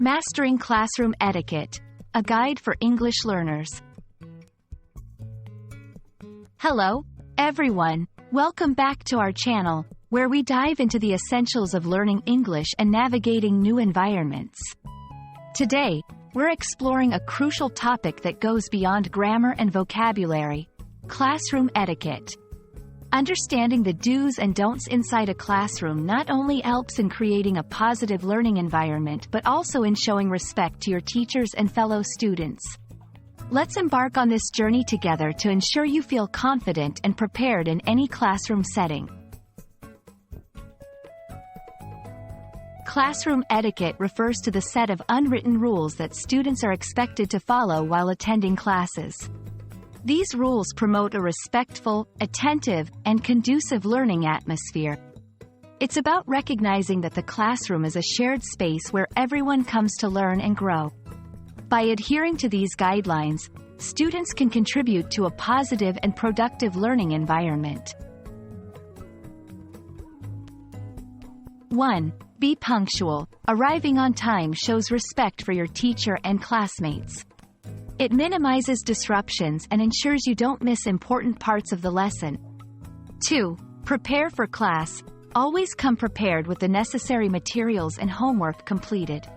Mastering Classroom Etiquette, a guide for English learners. Hello, everyone. Welcome back to our channel, where we dive into the essentials of learning English and navigating new environments. Today, we're exploring a crucial topic that goes beyond grammar and vocabulary: classroom etiquette. Understanding the do's and don'ts inside a classroom not only helps in creating a positive learning environment but also in showing respect to your teachers and fellow students. Let's embark on this journey together to ensure you feel confident and prepared in any classroom setting. Classroom etiquette refers to the set of unwritten rules that students are expected to follow while attending classes. These rules promote a respectful, attentive, and conducive learning atmosphere. It's about recognizing that the classroom is a shared space where everyone comes to learn and grow. By adhering to these guidelines, students can contribute to a positive and productive learning environment. 1. Be punctual. Arriving on time shows respect for your teacher and classmates. It minimizes disruptions and ensures you don't miss important parts of the lesson. 2. Prepare for class. Always come prepared with the necessary materials and homework completed.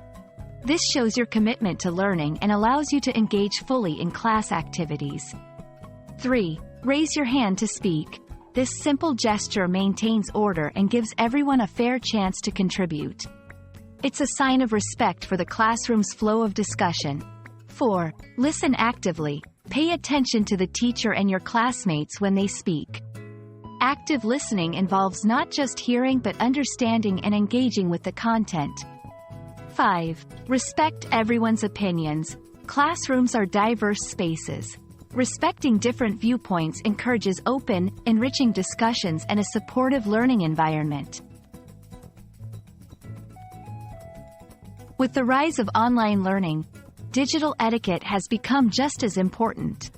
This shows your commitment to learning and allows you to engage fully in class activities. 3. Raise your hand to speak. This simple gesture maintains order and gives everyone a fair chance to contribute. It's a sign of respect for the classroom's flow of discussion. 4. Listen actively. Pay attention to the teacher and your classmates when they speak. Active listening involves not just hearing but understanding and engaging with the content. 5. Respect everyone's opinions. Classrooms are diverse spaces. Respecting different viewpoints encourages open, enriching discussions and a supportive learning environment. With the rise of online learning, digital etiquette has become just as important.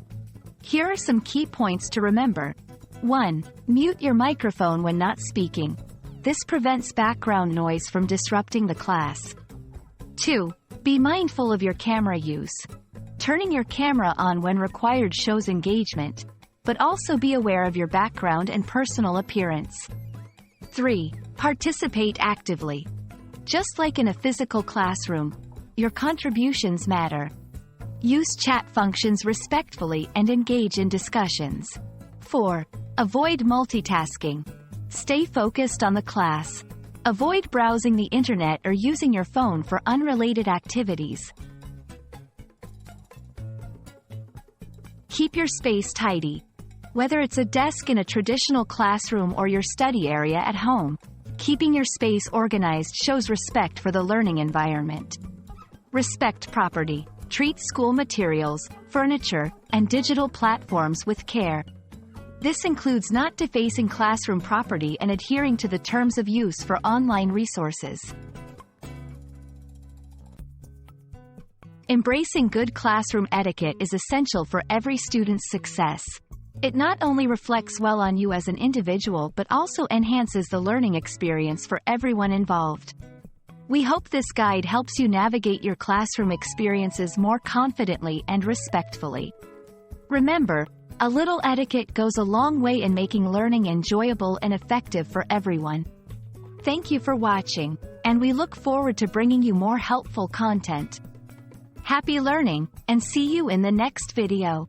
Here are some key points to remember. 1. Mute your microphone when not speaking. This prevents background noise from disrupting the class. 2. Be mindful of your camera use. Turning your camera on when required shows engagement, but also be aware of your background and personal appearance. 3. Participate actively. Just like in a physical classroom, your contributions matter. Use chat functions respectfully and engage in discussions. 4. Avoid multitasking. Stay focused on the class. Avoid browsing the internet or using your phone for unrelated activities. Keep your space tidy. Whether it's a desk in a traditional classroom or your study area at home, keeping your space organized shows respect for the learning environment. Respect property. Treat school materials, furniture, and digital platforms with care. This includes not defacing classroom property and adhering to the terms of use for online resources. Embracing good classroom etiquette is essential for every student's success. It not only reflects well on you as an individual but also enhances the learning experience for everyone involved. We hope this guide helps you navigate your classroom experiences more confidently and respectfully. Remember, a little etiquette goes a long way in making learning enjoyable and effective for everyone. Thank you for watching, and we look forward to bringing you more helpful content. Happy learning, and see you in the next video.